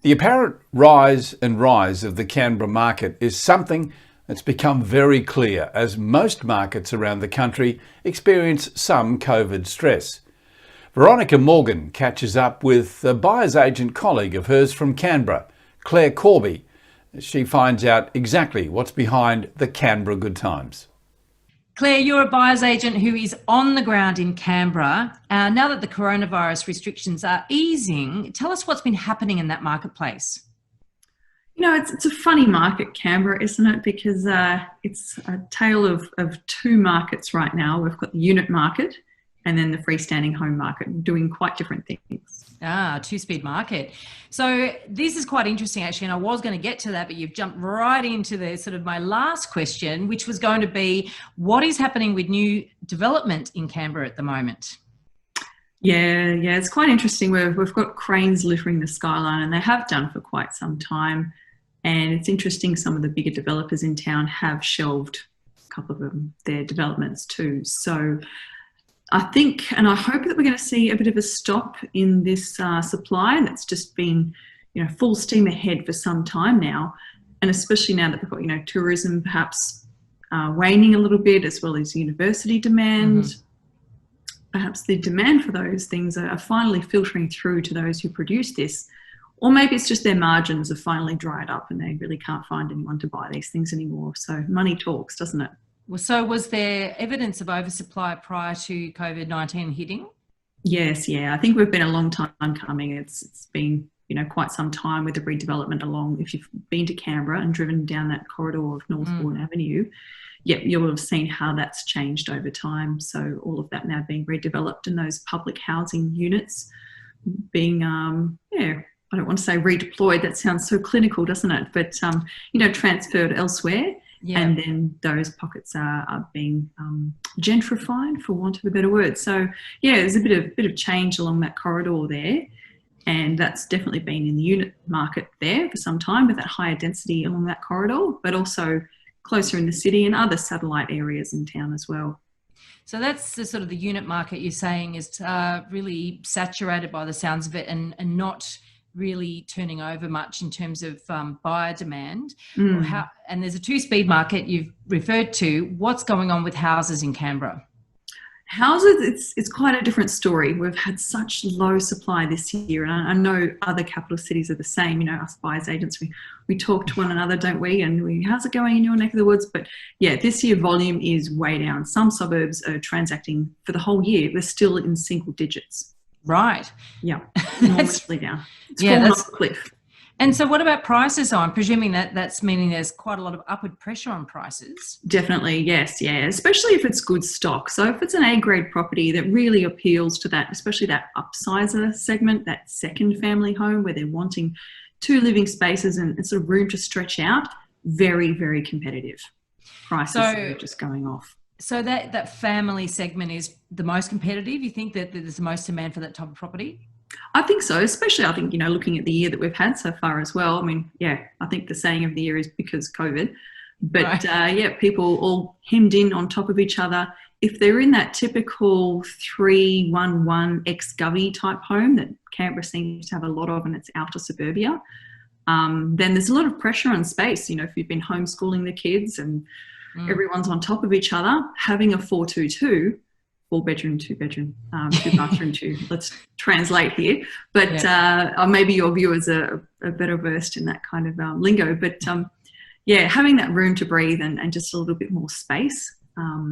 The apparent rise of the Canberra market is something that's become very clear as most markets around the country experience some COVID stress. Veronica Morgan catches up with a buyer's agent colleague of hers from Canberra, Corby. She finds out exactly what's behind the Canberra good times. Claire, you're a buyer's agent who is on the ground in Canberra. Now that the coronavirus restrictions are easing, tell us what's been happening in that marketplace. You know, it's a funny market, Canberra, isn't it? Because it's a tale of two markets right now. We've got the unit market and then the freestanding home market doing quite different things. Two-speed market. So this is quite interesting, actually, and I was going to get to that, but you've jumped right into the sort of my last question, which was going to be, what is happening with new development in Canberra at the moment? Yeah, it's quite interesting. We've got cranes littering the skyline, and they have done for quite some time. And it's interesting, some of the bigger developers in town have shelved a couple of their developments too. So I think, and I hope that we're going to see a bit of a stop in this supply that's just been, full steam ahead for some time now. And especially now that we've got, tourism perhaps waning a little bit, as well as university demand. Mm-hmm. Perhaps the demand for those things are finally filtering through to those who produce this. Or maybe it's just their margins have finally dried up and they really can't find anyone to buy these things anymore. So money talks, doesn't it? Well, so was there evidence of oversupply prior to COVID-19 hitting? Yes, yeah. I think we've been a long time coming. It's been, quite some time with the redevelopment along. If you've been to Canberra and driven down that corridor of Northbourne Avenue, you will have seen how that's changed over time. So all of that now being redeveloped and those public housing units being, I don't want to say redeployed. That sounds so clinical, doesn't it? But, transferred elsewhere. Yeah. And then those pockets are being gentrified, for want of a better word. So, there's a bit of change along that corridor there. And that's definitely been in the unit market there for some time, with that higher density along that corridor, but also closer in the city and other satellite areas in town as well. So that's the sort of the unit market you're saying is really saturated by the sounds of it and not really turning over much in terms of buyer demand. And there's a two-speed market you've referred to. What's going on with houses in Canberra? Houses, it's quite a different story. We've had such low supply this year, and I know other capital cities are the same. Us buyers agents, we talk to one another, don't we? And how's it going in your neck of the woods? But this year volume is way down. Some suburbs are transacting for the whole year. We're still in single digits. Right. Yeah, enormously down. It's fallen off the cliff. And so what about prices? I'm presuming that's meaning there's quite a lot of upward pressure on prices. Definitely, yes, yeah, especially if it's good stock. So if it's an A-grade property that really appeals to that, especially that upsizer segment, that second family home where they're wanting two living spaces and sort of room to stretch out, very, very competitive. Prices are just going off. So that family segment is the most competitive? You think that there's the most demand for that type of property? I think so, especially I think, looking at the year that we've had so far as well. I mean, I think the saying of the year is because COVID. But right. People all hemmed in on top of each other. If they're in that typical 311 ex-govy type home that Canberra seems to have a lot of in its outer suburbia, then there's a lot of pressure on space. If you've been homeschooling the kids and everyone's on top of each other, having a 422, 4-bedroom, 2-bedroom, 2-bathroom, let's translate here. But maybe your viewers are better versed in that kind of lingo. But having that room to breathe and just a little bit more space,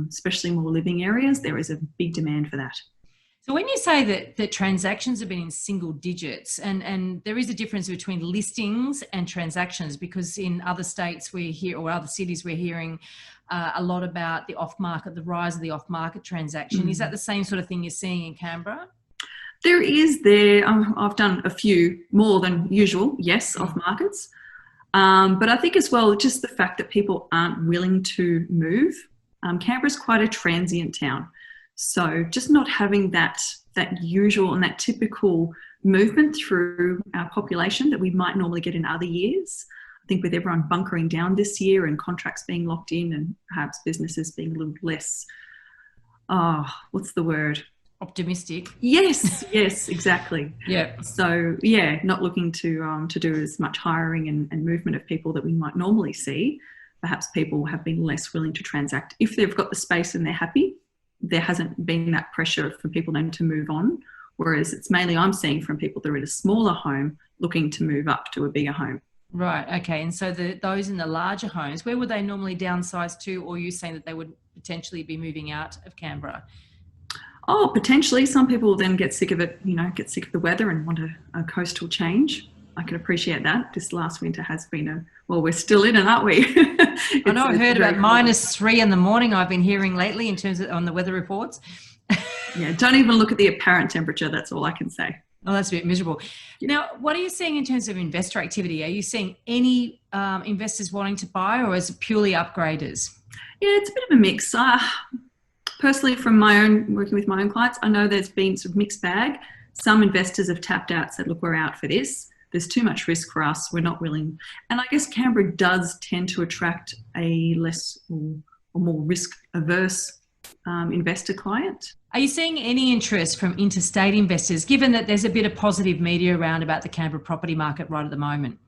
especially more living areas, there is a big demand for that. So when you say that transactions have been in single digits, and there is a difference between listings and transactions, because in other states or other cities we're hearing a lot about the off-market, the rise of the off-market transaction. Is that the same sort of thing you're seeing in Canberra? There is. I've done a few more than usual, yes, off-markets. But I think as well, just the fact that people aren't willing to move. Canberra's quite a transient town. So just not having that usual and that typical movement through our population that we might normally get in other years. I think with everyone bunkering down this year and contracts being locked in and perhaps businesses being a little less, what's the word? optimistic. Yes, yes, exactly. Yeah. So yeah, not looking to do as much hiring and movement of people that we might normally see. Perhaps people have been less willing to transact. If they've got the space and they're happy, there hasn't been that pressure for people then to move on. Whereas it's mainly I'm seeing from people that are in a smaller home looking to move up to a bigger home. Right. Okay. And so those in the larger homes, where would they normally downsize to, or are you saying that they would potentially be moving out of Canberra? Oh, potentially. Some people then get sick of it, get sick of the weather and want a coastal change. I can appreciate that. This last winter has been we're still in it, aren't we? I know I heard about -3 in the morning I've been hearing lately in terms of on the weather reports. Yeah, don't even look at the apparent temperature. That's all I can say. Oh, that's a bit miserable. Now, what are you seeing in terms of investor activity? Are you seeing any investors wanting to buy, or is it purely upgraders? Yeah, it's a bit of a mix. Personally, from working with my own clients, I know there's been sort of mixed bag. Some investors have tapped out, said, look, we're out for this. There's too much risk for us. We're not willing. And I guess Canberra does tend to attract a less or more risk averse investor client. Are you seeing any interest from interstate investors, given that there's a bit of positive media around about the Canberra property market right at the moment?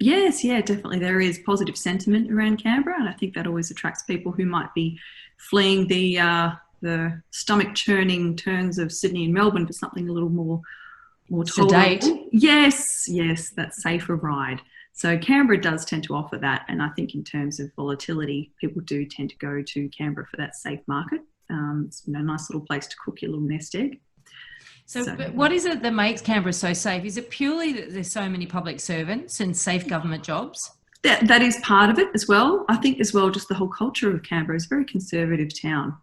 Yes, yeah, definitely. There is positive sentiment around Canberra, and I think that always attracts people who might be fleeing the stomach-churning turns of Sydney and Melbourne for something a little more sedate. Yes, that safer ride. So Canberra does tend to offer that, and I think in terms of volatility, people do tend to go to Canberra for that safe market. It's a nice little place to cook your little nest egg. So what is it that makes Canberra so safe? Is it purely that there's so many public servants and safe government jobs? That is part of it as well. I think as well, just the whole culture of Canberra is a very conservative town.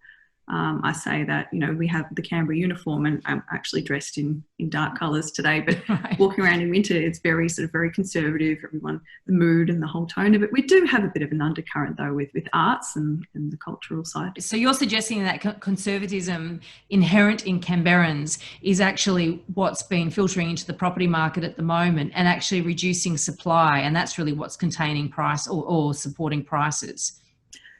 I say that, we have the Canberra uniform, and I'm actually dressed in dark colours today, but right. Walking around in winter, it's very conservative, everyone, the mood and the whole tone of it. We do have a bit of an undercurrent though with arts and the cultural side. So you're suggesting that conservatism inherent in Canberrans is actually what's been filtering into the property market at the moment and actually reducing supply, and that's really what's containing price or supporting prices.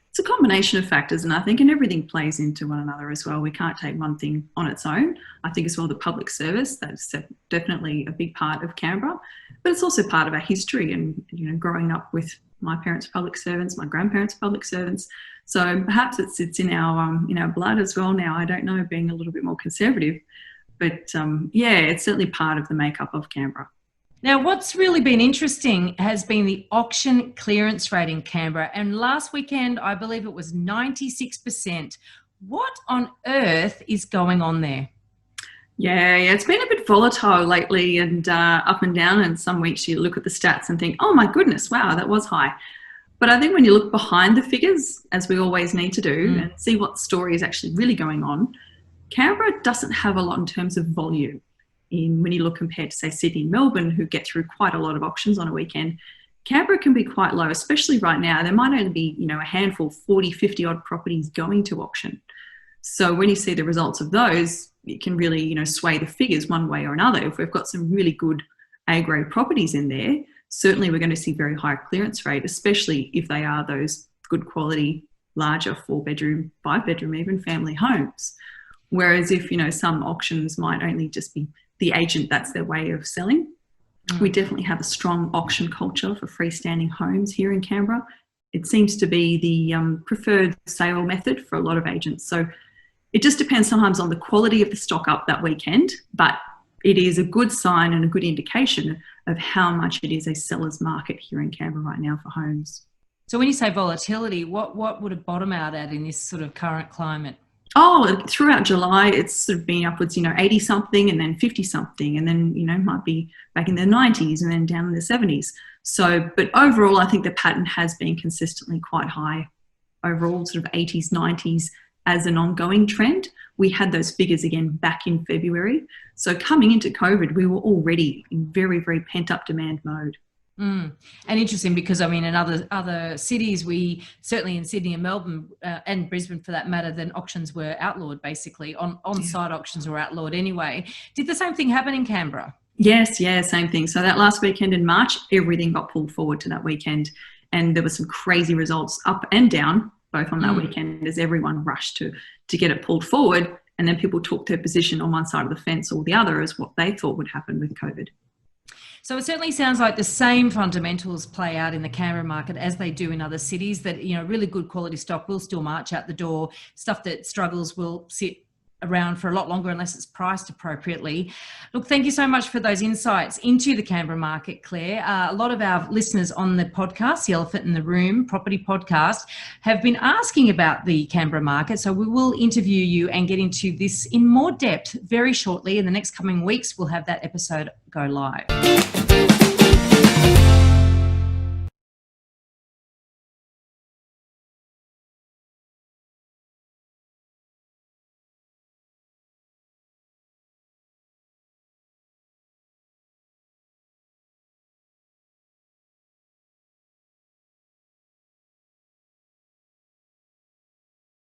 It's a combination of factors, and I think everything plays into one another as well. We can't take one thing on its own. I think as well the public service, that's definitely a big part of Canberra, but it's also part of our history and, growing up with my parents public servants, my grandparents public servants. So perhaps it's in our blood as well now. I don't know, being a little bit more conservative, but it's certainly part of the makeup of Canberra. Now, what's really been interesting has been the auction clearance rate in Canberra. And last weekend, I believe it was 96%. What on earth is going on there? Yeah, it's been a bit volatile lately and up and down. And some weeks you look at the stats and think, oh my goodness, wow, that was high. But I think when you look behind the figures, as we always need to do, and see what story is actually really going on, Canberra doesn't have a lot in terms of volume. When you look compared to, say, Sydney and Melbourne, who get through quite a lot of auctions on a weekend, Canberra can be quite low, especially right now. There might only be, a handful, 40, 50 odd properties going to auction. So when you see the results of those, it can really, sway the figures one way or another. If we've got some really good A-grade properties in there, certainly we're going to see very high clearance rate, especially if they are those good quality, larger 4-bedroom, 5-bedroom, even family homes. Whereas if, some auctions might only just be the agent, that's their way of selling. We definitely have a strong auction culture for freestanding homes here in Canberra. It seems to be the preferred sale method for a lot of agents. So it just depends sometimes on the quality of the stock up that weekend, but it is a good sign and a good indication of how much it is a seller's market here in Canberra right now for homes. So when you say volatility, what would it bottom out at in this sort of current climate? Oh, throughout July, it's sort of been upwards, 80 something and then 50 something, and then, might be back in the 90s and then down in the 70s. So, but overall, I think the pattern has been consistently quite high overall, sort of 80s, 90s as an ongoing trend. We had those figures again back in February. So coming into COVID, we were already in very, very pent up demand mode. And interesting because, in other cities, we certainly in Sydney and Melbourne and Brisbane for that matter, then auctions were outlawed basically. On-site auctions were outlawed anyway. Did the same thing happen in Canberra? Yes, same thing. So that last weekend in March, everything got pulled forward to that weekend. And there were some crazy results up and down, both on that weekend, as everyone rushed to get it pulled forward. and then people took their position on one side of the fence or the other as what they thought would happen with COVID. So it certainly sounds like the same fundamentals play out in the Canberra market as they do in other cities, that, you know, really good quality stock will still march out the door. Stuff that struggles will sit around for a lot longer unless it's priced appropriately. Look, thank you so much for those insights into the Canberra market, Claire. A lot of our listeners on the podcast, the Elephant in the Room property podcast, have been asking about the Canberra market. So we will interview you and get into this in more depth very shortly. In the next coming weeks, we'll have that episode go live.